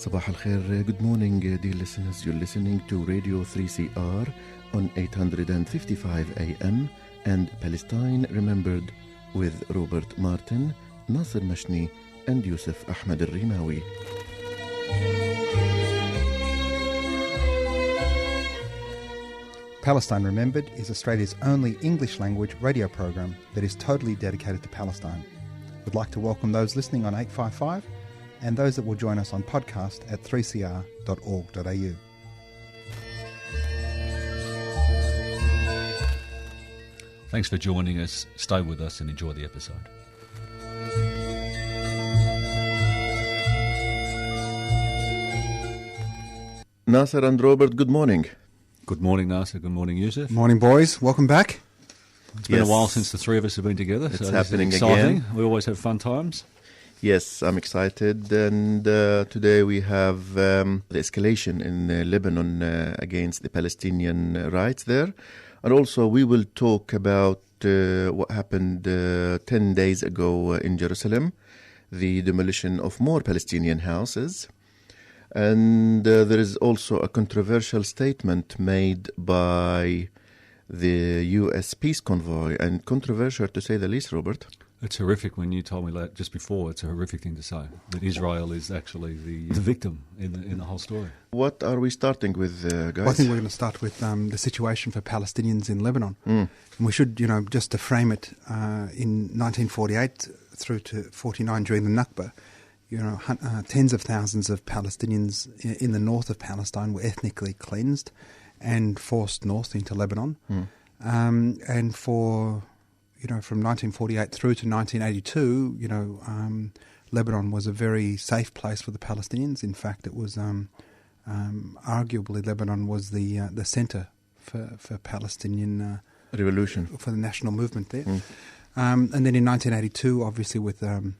Sabah al-Khair, good morning dear listeners. You're listening to Radio 3CR on 855 AM and Palestine Remembered with Robert Martin, Nasser Mashni and Yusuf Ahmed al-Rimawi. Palestine Remembered is Australia's only English-language radio program that is totally dedicated to Palestine. We'd like to welcome those listening on 855 and those that will join us on podcast at 3cr.org.au. Thanks for joining us. Stay with us and enjoy the episode. Nasser and Robert, good morning. Good morning, Nasser. Good morning, Yusuf. Morning, boys. Welcome back. It's been a while since the three of us have been together. It's so happening this is exciting. again. We always have fun times. Yes, I'm excited. And today we have the escalation in Lebanon against the Palestinian rights there. And also we will talk about what happened 10 days ago in Jerusalem, the demolition of more Palestinian houses. And there is also a controversial statement made by the U.S. peace convoy, and controversial to say the least, Robert. It's horrific. When you told me that just before, it's a horrific thing to say, that Israel is actually the victim in the whole story. What are we starting with, guys? Well, I think we're going to start with the situation for Palestinians in Lebanon. And we should, just to frame it, in 1948 through to 49 during the Nakba, tens of thousands of Palestinians in the north of Palestine were ethnically cleansed and forced north into Lebanon. And for, from 1948 through to 1982, Lebanon was a very safe place for the Palestinians. In fact, it was arguably Lebanon was the centre for Palestinian revolution, for the national movement there. And then in 1982, obviously with the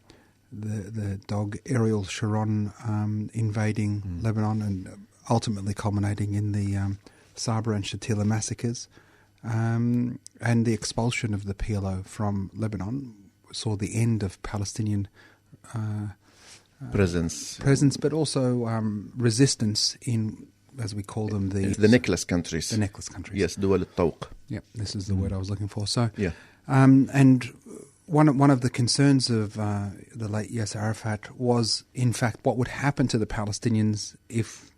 dog Ariel Sharon invading Lebanon and ultimately culminating in the Sabra and Shatila massacres, and the expulsion of the PLO from Lebanon saw the end of Palestinian presence, but also resistance in, as we call them, the necklace countries. The necklace countries. Yes, Duwal al-Tawq. Yep, this is the word I was looking for. So, yeah. And one of the concerns of the late Yasser Arafat was, in fact, what would happen to the Palestinians if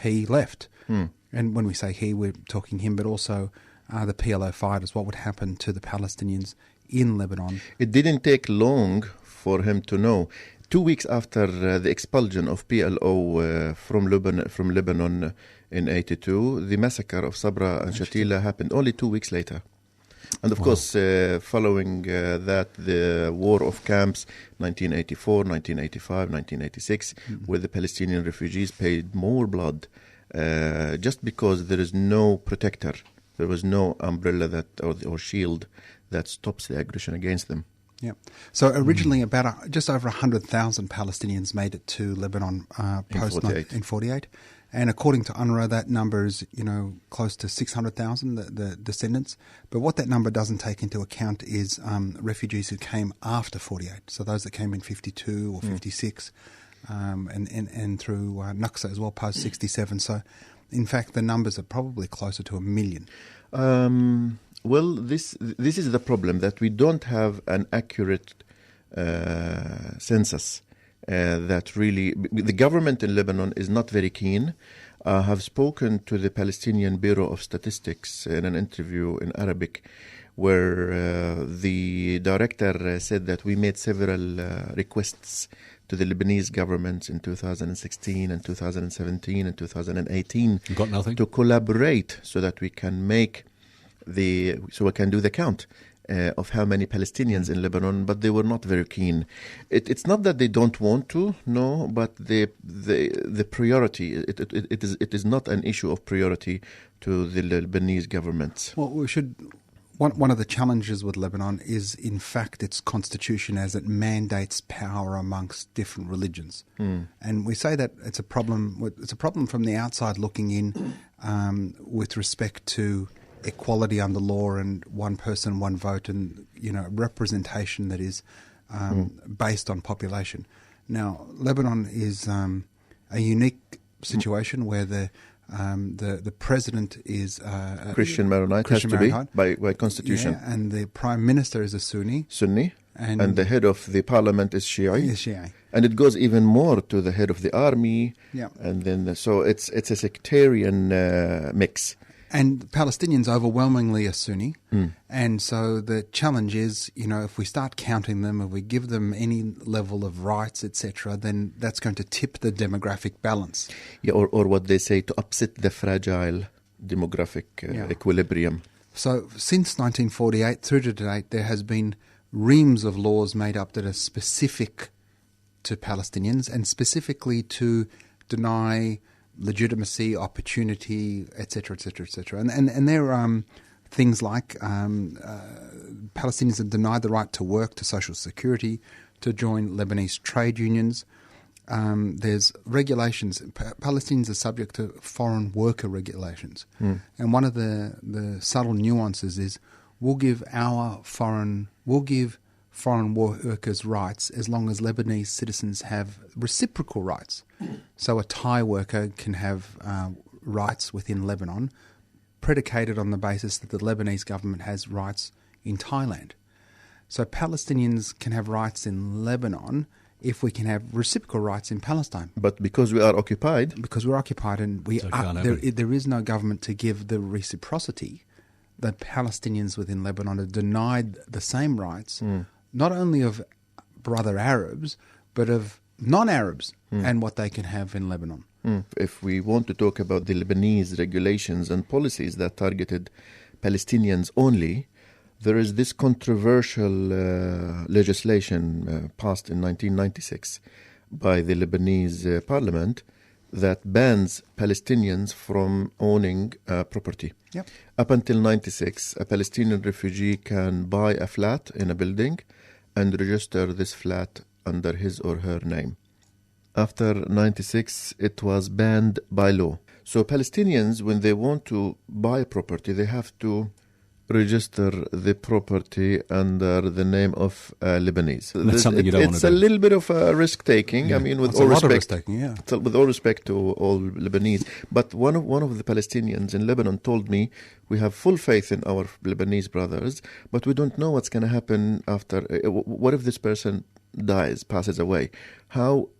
he left. And when we say he, we're talking him, but also the PLO fighters. What would happen to the Palestinians in Lebanon? It didn't take long for him to know. 2 weeks after the expulsion of PLO from Lebanon in 82, the massacre of Sabra and Shatila happened only 2 weeks later. And of course, following that, the war of camps, 1984, 1985, 1986, where the Palestinian refugees paid more blood just because there is no protector. There was no umbrella that or shield that stops the aggression against them. Yeah. So originally, about just over 100,000 Palestinians made it to Lebanon in 48. And according to UNRWA, that number is, close to 600,000, the descendants. But what that number doesn't take into account is refugees who came after 48. So those that came in 52 or 56, and through Naksa as well, post 67. So, in fact, the numbers are probably closer to 1 million. Well, this is the problem, that we don't have an accurate census. That really, the government in Lebanon is not very keen. I have spoken to the Palestinian Bureau of Statistics in an interview in Arabic, where the director said that we made several requests to the Lebanese government in 2016 and 2017 and 2018. You got nothing? To collaborate so that we can so we can do the count of how many Palestinians in Lebanon, but they were not very keen. It's not that they don't want to, no, but the priority, it is not an issue of priority to the Lebanese government. Well, we should. One of the challenges with Lebanon is, in fact, its constitution, as it mandates power amongst different religions. And we say that it's a problem. It's a problem from the outside looking in, with respect to equality under law and one person, one vote, and representation that is based on population. Now, Lebanon is a unique situation where the president is Christian Maronite has to Maronite. be by constitution. Yeah, and the prime minister is a Sunni. And the head of the parliament is Shiite. Is Shiite. And it goes even more to the head of the army. Yeah. And then so it's a sectarian mix. And Palestinians overwhelmingly are Sunni. And so the challenge is, if we start counting them, if we give them any level of rights, etc., then that's going to tip the demographic balance. Yeah, or what they say, to upset the fragile demographic equilibrium. So since 1948 through to date, there has been reams of laws made up that are specific to Palestinians and specifically to deny legitimacy, opportunity, etc., etc., etc. And there are things like Palestinians are denied the right to work, to social security, to join Lebanese trade unions. There's regulations. Palestinians are subject to foreign worker regulations. And one of the subtle nuances is we'll give foreign workers rights as long as Lebanese citizens have reciprocal rights. So a Thai worker can have rights within Lebanon predicated on the basis that the Lebanese government has rights in Thailand. So Palestinians can have rights in Lebanon if we can have reciprocal rights in Palestine. But because we are occupied... Because we're occupied and there is no government to give the reciprocity, the Palestinians within Lebanon are denied the same rights, not only of brother Arabs, but of non-Arabs and what they can have in Lebanon. If we want to talk about the Lebanese regulations and policies that targeted Palestinians only, there is this controversial legislation passed in 1996 by the Lebanese parliament that bans Palestinians from owning property. Yep. Up until 96, a Palestinian refugee can buy a flat in a building and register this flat under his or her name. After 96, it was banned by law. So Palestinians, when they want to buy property, they have to register the property under the name of Lebanese. That's something you don't want to do. It's a little bit of a risk-taking. Yeah. I mean, with it's all a lot respect, of risk-taking, yeah. With all respect to all Lebanese. But one of the Palestinians in Lebanon told me, we have full faith in our Lebanese brothers, but we don't know what's going to happen after. What if this person dies, passes away? How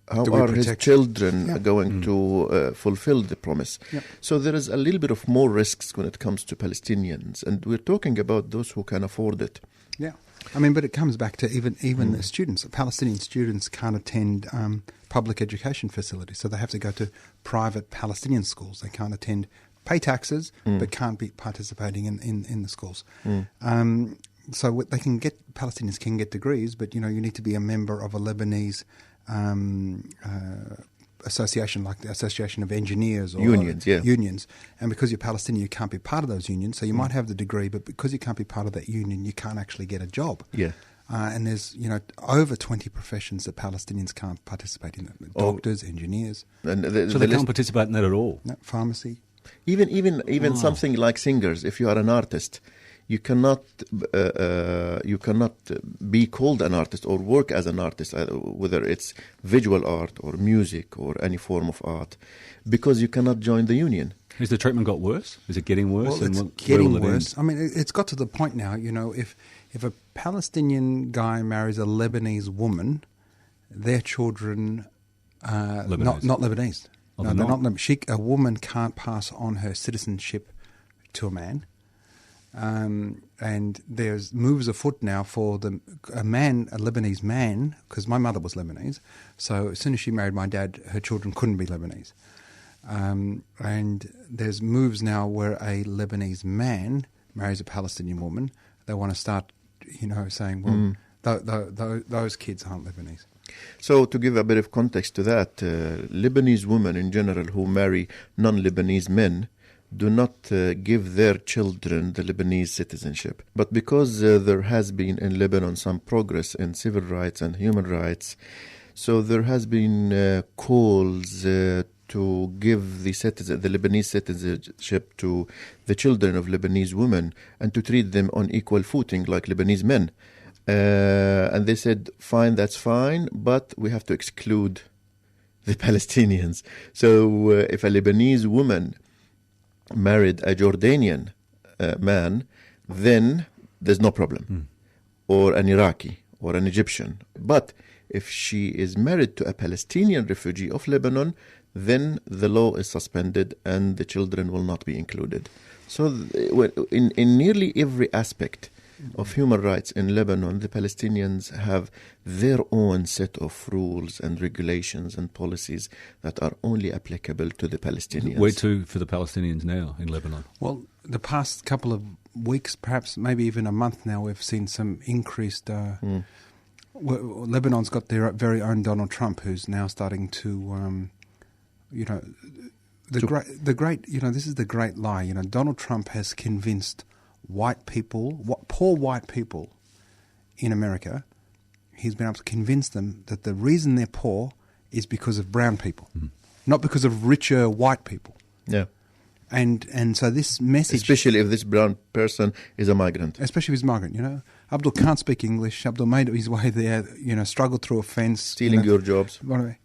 are his children going to fulfill the promise? Yep. So there is a little bit of more risks when it comes to Palestinians, and we're talking about those who can afford it. Yeah, I mean, but it comes back to even the students. Palestinian students can't attend public education facilities, so they have to go to private Palestinian schools. They can't pay taxes, but can't be participating in the schools. So Palestinians can get degrees, but you need to be a member of a Lebanese association, like the Association of Engineers or unions. And because you're Palestinian, you can't be part of those unions. So you might have the degree, but because you can't be part of that union, you can't actually get a job. Yeah. And there's over 20 professions that Palestinians can't participate in. Doctors, engineers. And so they can't participate in that at all. No, pharmacy. Even something like singers. If you are an artist, you cannot be called an artist or work as an artist, whether it's visual art or music or any form of art, because you cannot join the union. Has the treatment got worse? Is it getting worse? Well, it's getting worse. I mean, it's got to the point now, if a Palestinian guy marries a Lebanese woman, their children are not Lebanese. Oh, no, they're not. A woman can't pass on her citizenship to a man. And there's moves afoot now for a Lebanese man, because my mother was Lebanese, so as soon as she married my dad, her children couldn't be Lebanese. And there's moves now where a Lebanese man marries a Palestinian woman. They want to start, saying, well, those kids aren't Lebanese. So to give a bit of context to that, Lebanese women in general who marry non-Lebanese men do not give their children the Lebanese citizenship. But because there has been in Lebanon some progress in civil rights and human rights, so there has been calls to give the Lebanese citizenship to the children of Lebanese women and to treat them on equal footing like Lebanese men. And they said, fine, that's fine, but we have to exclude the Palestinians. So if a Lebanese woman married a Jordanian man, then there's no problem. Or an Iraqi or an Egyptian. But if she is married to a Palestinian refugee of Lebanon, then the law is suspended and the children will not be included. So in nearly every aspect of human rights in Lebanon, the Palestinians have their own set of rules and regulations and policies that are only applicable to the Palestinians. Where to for the Palestinians now in Lebanon? Well, the past couple of weeks, perhaps maybe even a month now, we've seen some increased... Lebanon's got their very own Donald Trump, who's now starting to... this is the great lie. Donald Trump has convinced white people, poor white people in America, he's been able to convince them that the reason they're poor is because of brown people, not because of richer white people. Yeah. And so this message... Especially if this brown person is a migrant. Especially if he's a migrant, Abdul can't speak English. Abdul made his way there, struggled through a fence. Stealing your jobs.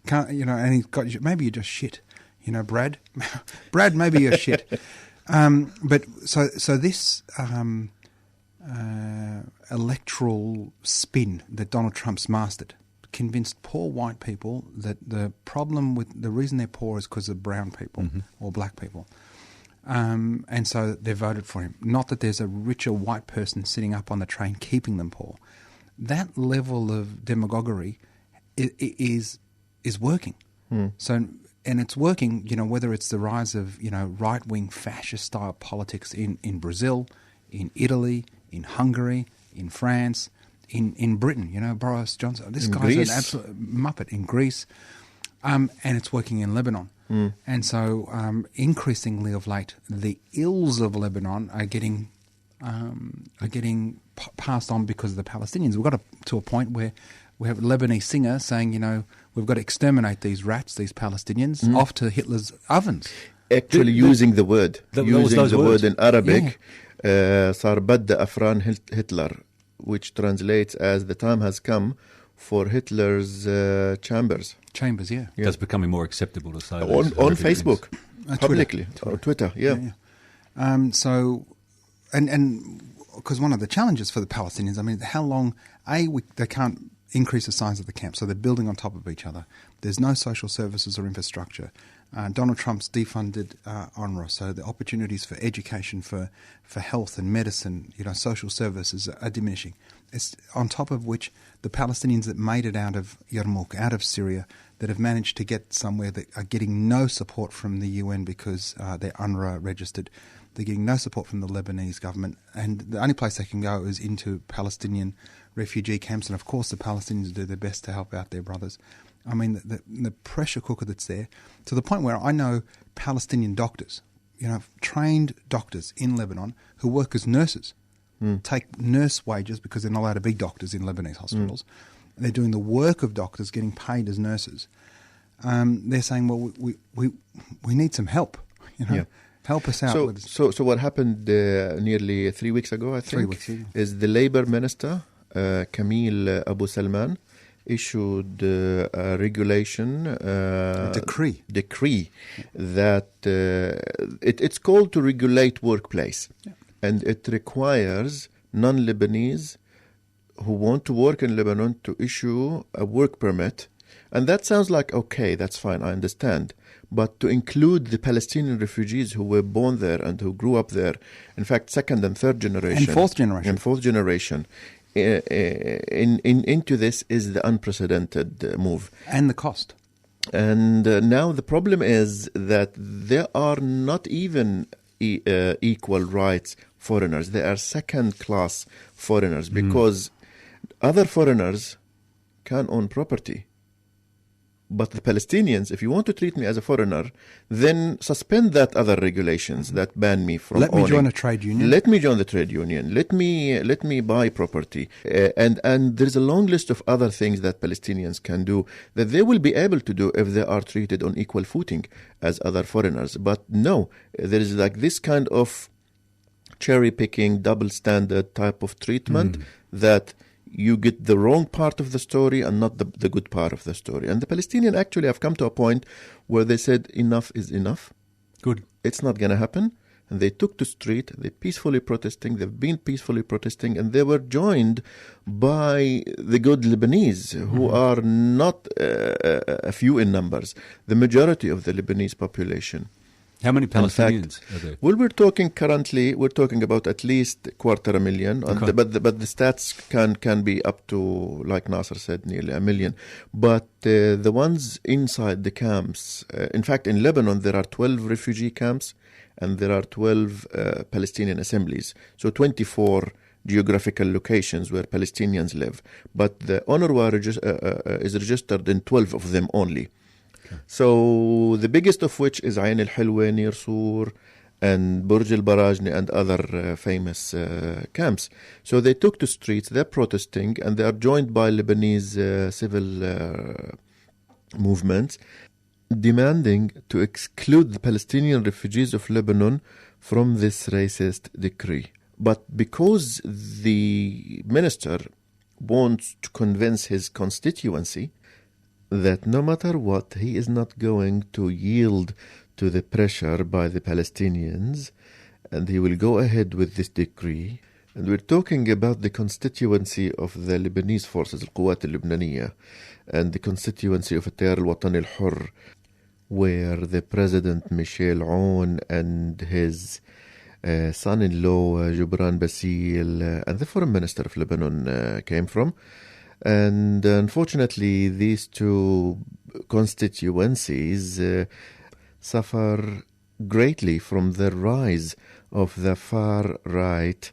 Can't, and he's got... Maybe you're just shit, Brad. Brad, maybe you're shit. But so this electoral spin that Donald Trump's mastered convinced poor white people that the reason they're poor is because of brown people or black people. And so they voted for him. Not that there's a richer white person sitting up on the train keeping them poor. That level of demagoguery is working. So, and it's working, whether it's the rise of, right-wing fascist-style politics in Brazil, in Italy, in Hungary, in France, in Britain, Boris Johnson. This guy's an absolute muppet in Greece. And it's working in Lebanon. And so increasingly of late, the ills of Lebanon are getting passed on because of the Palestinians. We've got to a point where we have a Lebanese singer saying, we've got to exterminate these rats, these Palestinians, off to Hitler's ovens. Actually using the word. Using the word in Arabic, صار بدأ أفران Hitler, which translates as the time has come for Hitler's chambers. Chambers, yeah. That's becoming more acceptable to say. On Facebook, publicly, or Twitter, yeah. So, and because one of the challenges for the Palestinians, how long, they can't increase the size of the camp, so they're building on top of each other. There's no social services or infrastructure. Donald Trump's defunded UNRWA, so the opportunities for education, for health and medicine, social services are diminishing. It's on top of which the Palestinians that made it out of Yarmouk, out of Syria, that have managed to get somewhere that are getting no support from the UN because they're UNRWA registered. They're getting no support from the Lebanese government, and the only place they can go is into Palestinian refugee camps. And of course, the Palestinians do their best to help out their brothers. The pressure cooker that's there, to the point where I know Palestinian doctors, trained doctors in Lebanon who work as nurses, take nurse wages because they're not allowed to be doctors in Lebanese hospitals. They're doing the work of doctors, getting paid as nurses. They're saying, well, we need some help, Help us out. So what happened nearly 3 weeks ago, I think, 3 weeks, yeah. is the Labour Minister, Camille Abu Salman, issued a regulation, a decree that it's called to regulate workplace, and it requires non-Lebanese who want to work in Lebanon to issue a work permit. And that sounds like, okay, that's fine, I understand. But to include the Palestinian refugees who were born there and who grew up there, in fact, second and third generation. And fourth generation. Into this is the unprecedented move. And the cost. And now the problem is that there are not even equal rights foreigners. They are second-class foreigners because other foreigners can own property. But the Palestinians, if you want to treat me as a foreigner, then suspend that other regulations that ban me from owning. Let me join a trade union. Let me join the trade union. Let me buy property. And there's a long list of other things that Palestinians can do that they will be able to do if they are treated on equal footing as other foreigners. But no, there is like this kind of cherry-picking, double standard type of treatment that you get the wrong part of the story and not the good part of the story. And the Palestinians actually have come to a point where they said enough is enough. Good. It's not going to happen. And they took to street, they're peacefully protesting, they've been peacefully protesting, and they were joined by the good Lebanese, who are not a few in numbers, the majority of the Lebanese population. How many Palestinians are there? Well, we're talking about at least 250,000, Okay. but the stats can be up to, like Nasser said, nearly 1 million. But the ones inside the camps, in fact, in Lebanon, there are 12 refugee camps, and there are 12 Palestinian assemblies. So 24 geographical locations where Palestinians live. But the UNRWA is registered in 12 of them only. Okay. So the biggest of which is Ain al-Hilwa near Sur and Burj al-Barajni and other famous camps. So they took to streets, they're protesting, and they are joined by Lebanese civil movements, demanding to exclude the Palestinian refugees of Lebanon from this racist decree. But because the minister wants to convince his constituency that no matter what, he is not going to yield to the pressure by the Palestinians, and he will go ahead with this decree. And we're talking about the constituency of the Lebanese forces, القوات اللبنانية, and the constituency of التيار الوطني الحر, where the President Michel Aoun and his son-in-law Jubran Basil and the Foreign Minister of Lebanon came from. And unfortunately, these two constituencies suffer greatly from the rise of the far right.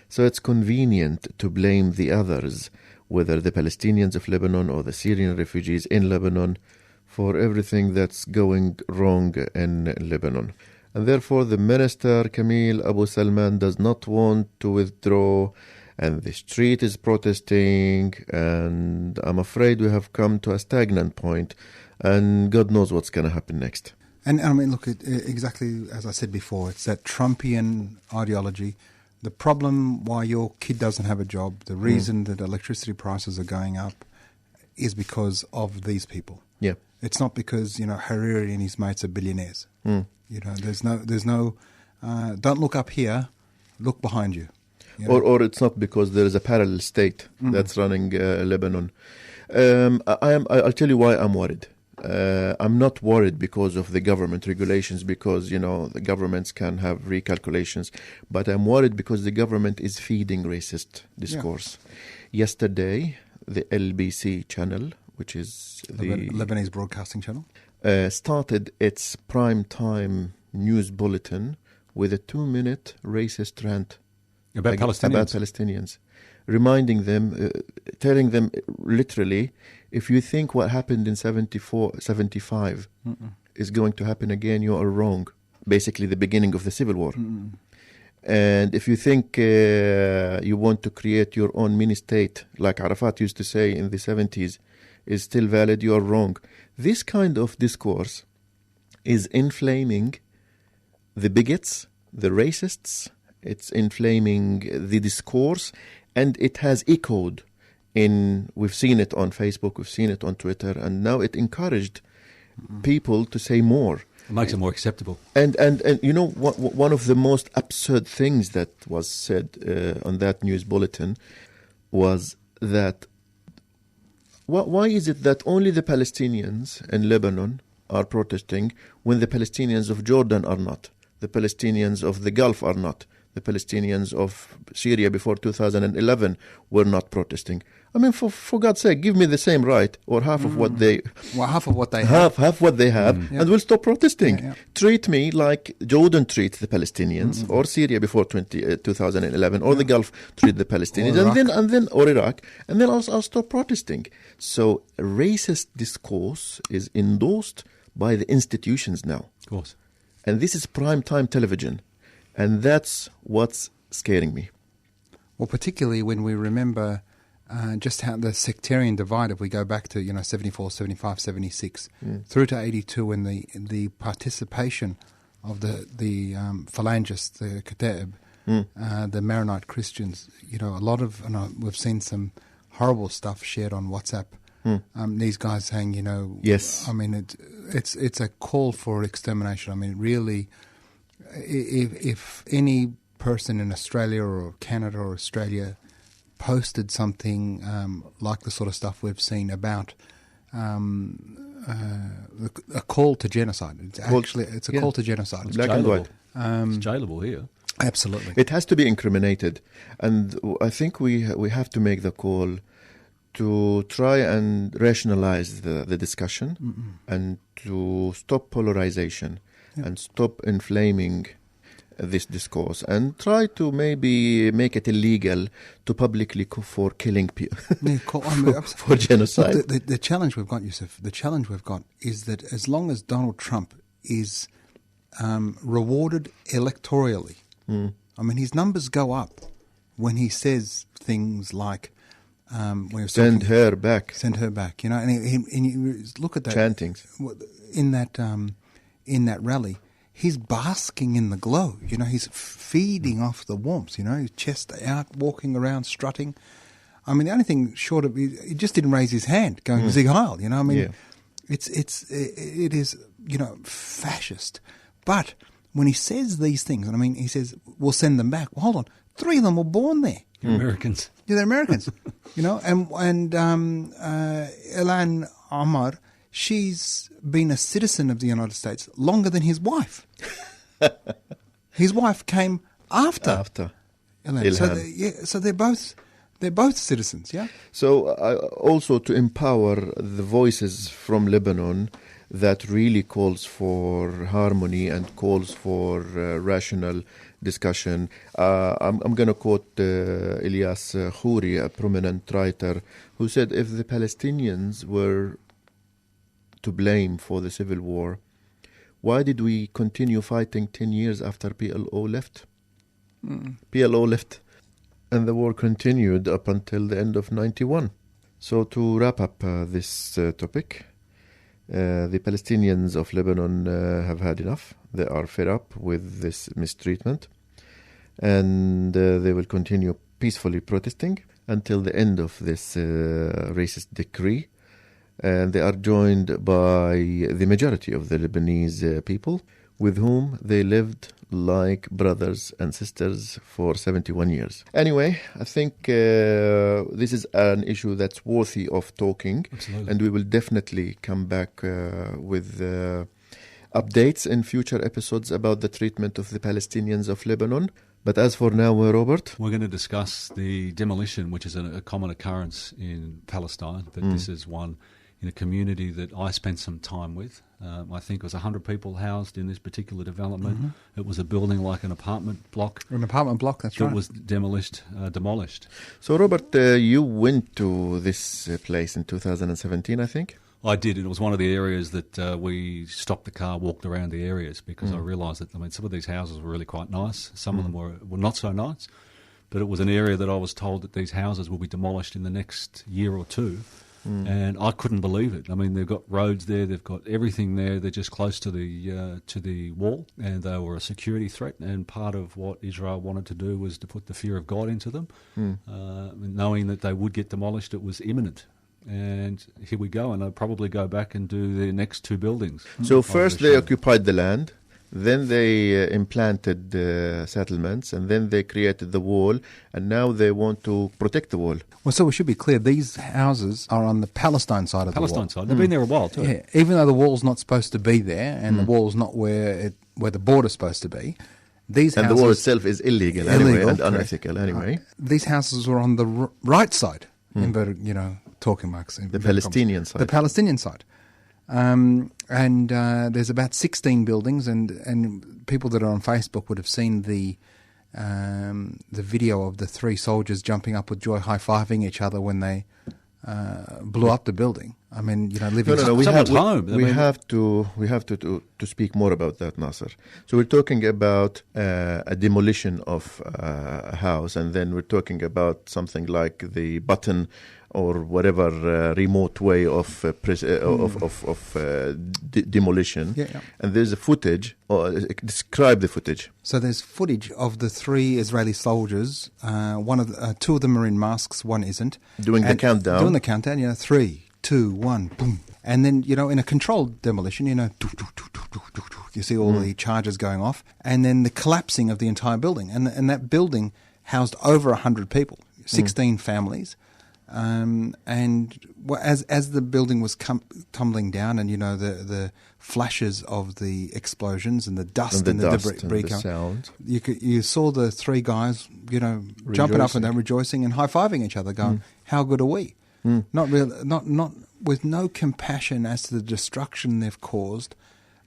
So it's convenient to blame the others, whether the Palestinians of Lebanon or the Syrian refugees in Lebanon, for everything that's going wrong in Lebanon. And therefore, the minister, Camille Abu Salman, does not want to withdraw, and the street is protesting, and I'm afraid we have come to a stagnant point, and God knows what's going to happen next. And I mean, look, exactly as I said before, it's that Trumpian ideology. The problem why your kid doesn't have a job, the reason that electricity prices are going up, is because of these people. Yeah. It's not because, Hariri and his mates are billionaires. There's no don't look up here, look behind you. Or it's not because there is a parallel state that's running Lebanon. I'll tell you why I'm worried. I'm not worried because of the government regulations, because, the governments can have recalculations. But I'm worried because the government is feeding racist discourse. Yeah. Yesterday, the LBC channel, which is the Lebanese broadcasting channel, started its prime time news bulletin with a 2-minute racist rant about Palestinians, reminding them, telling them literally, if you think what happened in 75 is going to happen again, you are wrong. Basically the beginning of the civil war. And if you think you want to create your own mini-state, like Arafat used to say in the 70s, is still valid, you are wrong. This kind of discourse is inflaming the bigots, the racists. It's inflaming the discourse, and it has echoed we've seen it on Facebook, we've seen it on Twitter, and now it encouraged people to say more. It makes it more acceptable. And one of the most absurd things that was said on that news bulletin was that why is it that only the Palestinians in Lebanon are protesting when the Palestinians of Jordan are not, the Palestinians of the Gulf are not, the Palestinians of Syria before 2011 were not protesting? I mean, for God's sake, give me the same right, or half of what they... Well, half of what they have. Half what they have, and we'll stop protesting. Yeah. Treat me like Jordan treats the Palestinians, or Syria before 2011, or the Gulf treat the Palestinians, or Iraq, and then I'll stop protesting. So racist discourse is endorsed by the institutions now. Of course. And this is prime time television, and that's what's scaring me. Well, particularly when we remember just how the sectarian divide, if we go back to 74, 75, 76, through to 82, and the participation of the phalangists, the Kataib, the Maronite Christians, a lot of, we've seen some horrible stuff shared on WhatsApp. These guys saying, Yes. I mean, it's a call for extermination. I mean, really, if any person in Australia or Canada or Australia posted something like the sort of stuff we've seen about a call to genocide, it's a call to genocide. Black and white. It's jailable here. Absolutely. It has to be incriminated, and I think we have to make the call to try and rationalize the discussion and to stop polarization and stop inflaming this discourse and try to maybe make it illegal to publicly for killing people for genocide. Look, the challenge we've got, Yusuf, is that as long as Donald Trump is rewarded electorally, I mean, his numbers go up when he says things like, send her back, and you look at that chantings in that rally. He's basking in the glow. He's feeding off the warmth. His chest out, walking around, strutting. I mean, the only thing short of he just didn't raise his hand, going Sieg Heil. I mean, it is fascist. But when he says these things, and I mean, he says we'll send them back. Well, hold on, 3 of them were born there. Americans. Yeah, they're Americans. And Ilan Omar, she's been a citizen of the United States longer than his wife. His wife came after Ilhan. So they're both citizens. Yeah. So also to empower the voices from Lebanon that really calls for harmony and calls for rational discussion. I'm going to quote Ilyas Khouri, a prominent writer, who said if the Palestinians were to blame for the civil war, why did we continue fighting 10 years after PLO left? PLO left, and the war continued up until the end of 91. So to wrap up this topic, the Palestinians of Lebanon have had enough. They are fed up with this mistreatment, and they will continue peacefully protesting until the end of this racist decree. And they are joined by the majority of the Lebanese people, with whom they lived like brothers and sisters for 71 years. Anyway, I think this is an issue that's worthy of talking. Absolutely. And we will definitely come back with updates in future episodes about the treatment of the Palestinians of Lebanon. But as for now, Robert, we're going to discuss the demolition, which is a common occurrence in Palestine, but this is one in a community that I spent some time with. I think it was 100 people housed in this particular development. It was a building like an apartment block. An apartment block, that's right. It was demolished. So, Robert, you went to this place in 2017, I think? I did. It was one of the areas that we stopped the car, walked around the areas, because I realised that, some of these houses were really quite nice. Some of them were not so nice. But it was an area that I was told that these houses will be demolished in the next year or two. And I couldn't believe it. They've got roads there, they've got everything there. They're just close to the wall, and they were a security threat. And part of what Israel wanted to do was to put the fear of God into them, knowing that they would get demolished. It was imminent. And here we go, and I'll probably go back and do the next 2 buildings. So first they occupied the land, then they implanted settlements, and then they created the wall, and now they want to protect the wall. Well, so we should be clear, these houses are on the Palestine side of the wall. Palestine side. They've been there a while too. Yeah, even though the wall's not supposed to be there, and the wall's not where the border's supposed to be, these houses... And the wall itself is illegal anyway, and unethical anyway. These houses were on the right side, inverted, talking marks. The Palestinian side. The Palestinian side. And there's about 16 buildings, and people that are on Facebook would have seen the video of the 3 soldiers jumping up with joy, high-fiving each other when they blew up the building. I mean, living... No. Someone's home. We have to speak more about that, Nasser. So we're talking about a demolition of a house, and then we're talking about something like the button or whatever remote way of demolition. Yeah. And there's a footage. Describe the footage. So there's footage of the 3 Israeli soldiers. Two of them are in masks, one isn't. Doing the countdown. 3, 2, 1, boom. And then, in a controlled demolition, you see all the charges going off. And then the collapsing of the entire building. And that building housed over 100 people, 16 families. And as the building was tumbling down, and the flashes of the explosions and the dust and the debris, and the sound, you saw the 3 guys, jumping up and down, rejoicing and high fiving each other, going, "How good are we?" Not with no compassion as to the destruction they've caused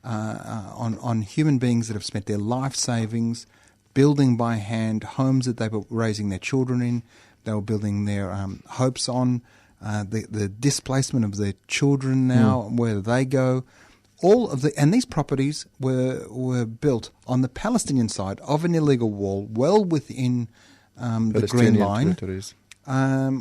on human beings that have spent their life savings building by hand homes that they were raising their children in. They were building their hopes on, the displacement of their children now, where they go. And these properties were built on the Palestinian side of an illegal wall, well within the Green Line,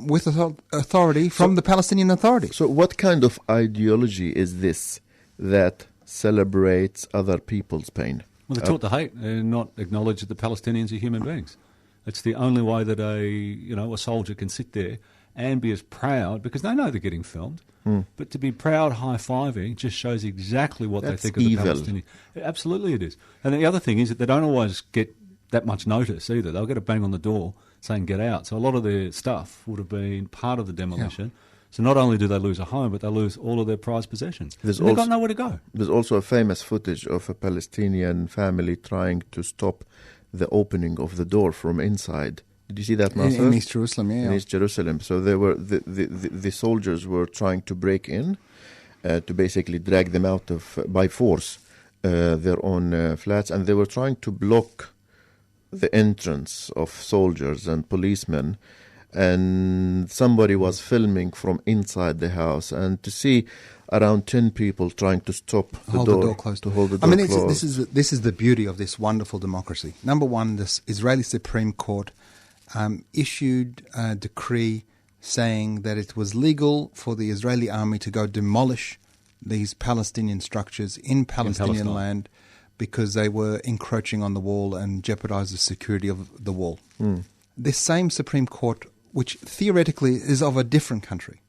with authority from the Palestinian Authority. So what kind of ideology is this that celebrates other people's pain? Well, they're taught to hate and not acknowledge that the Palestinians are human beings. It's the only way that a soldier can sit there and be as proud, because they know they're getting filmed, but to be proud high-fiving just shows exactly what That's they think evil. of the Palestinians. Absolutely it is. And the other thing is that they don't always get that much notice either. They'll get a bang on the door saying get out. So a lot of their stuff would have been part of the demolition. Yeah. So not only do they lose a home, but they lose all of their prized possessions. They've got nowhere to go. There's also a famous footage of a Palestinian family trying to stop the opening of the door from inside. Did you see that, Nasser? In East Jerusalem, yeah. In East Jerusalem. So they were the soldiers were trying to break in, to basically drag them out of by force their own flats, and they were trying to block the entrance of soldiers and policemen. And somebody was filming from inside the house, and to see around 10 people trying to stop the door closed. To hold the door closed. This is the beauty of this wonderful democracy. Number one, this Israeli Supreme Court issued a decree saying that it was legal for the Israeli army to go demolish these Palestinian structures in Palestinian land because they were encroaching on the wall and jeopardized the security of the wall. This same Supreme Court, which theoretically is of a different country,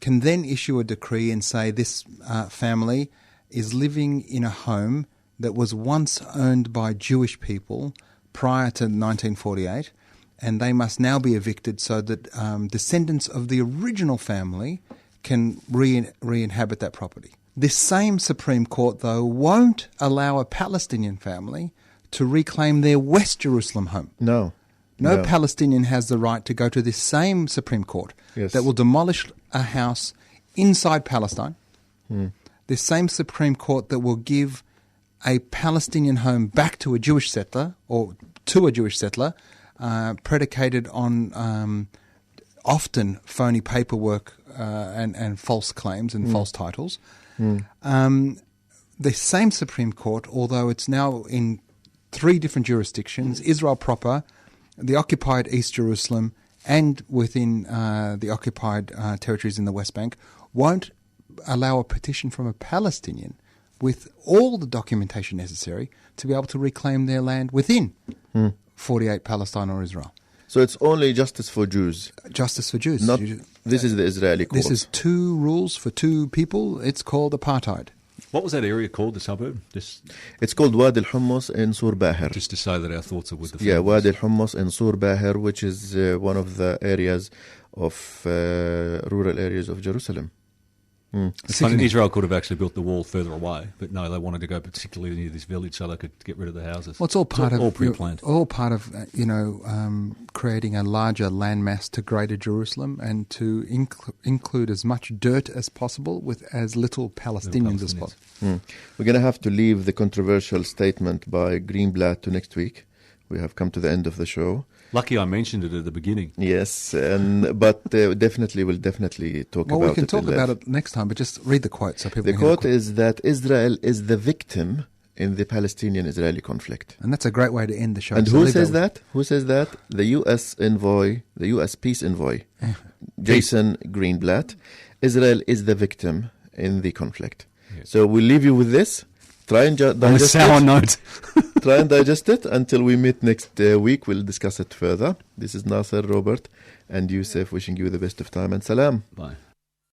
can then issue a decree and say this family is living in a home that was once owned by Jewish people prior to 1948, and they must now be evicted so that descendants of the original family can re-inhabit that property. This same Supreme Court, though, won't allow a Palestinian family to reclaim their West Jerusalem home. No Palestinian has the right to go to this same Supreme Court that will demolish a house inside Palestine. This same Supreme Court that will give a Palestinian home back to a Jewish settler, or to a Jewish settler, predicated on often phony paperwork and false claims and false titles. The same Supreme Court, although it's now in 3 different jurisdictions, Israel proper, the occupied East Jerusalem, and within the occupied territories in the West Bank, won't allow a petition from a Palestinian with all the documentation necessary to be able to reclaim their land within 48 Palestine or Israel. So it's only justice for Jews? Justice for Jews. This is the Israeli court. This is 2 rules for 2 people. It's called apartheid. What was that area called, the suburb? It's called Wadi al-Hummus in Sur Bahir. Just to say that our thoughts are with the families. Yeah, Wadi al-Hummus in Sur Bahir, which is one of the areas of rural areas of Jerusalem. It's funny, Israel could have actually built the wall further away, but no, they wanted to go particularly near this village so they could get rid of the houses. Well, it's all pre-planned. All part of creating a larger landmass to Greater Jerusalem and to include as much dirt as possible with as little Palestinians as possible. We're going to have to leave the controversial statement by Greenblatt to next week. We have come to the end of the show. Lucky I mentioned it at the beginning. Yes, but we'll definitely talk about it. Well, we can talk about it next time, but just read the quote so people The can quote is that Israel is the victim in the Palestinian-Israeli conflict. And that's a great way to end the show. And So who leave says with- that? Who says that? The U.S. envoy, the U.S. peace envoy, Jason Greenblatt. Israel is the victim in the conflict. Yes. So we'll leave you with this. Try and On a digest sour it. note. Try and digest it until we meet next week. We'll discuss it further. This is Nasser, Robert, and Yusuf wishing you the best of time and salam. Bye.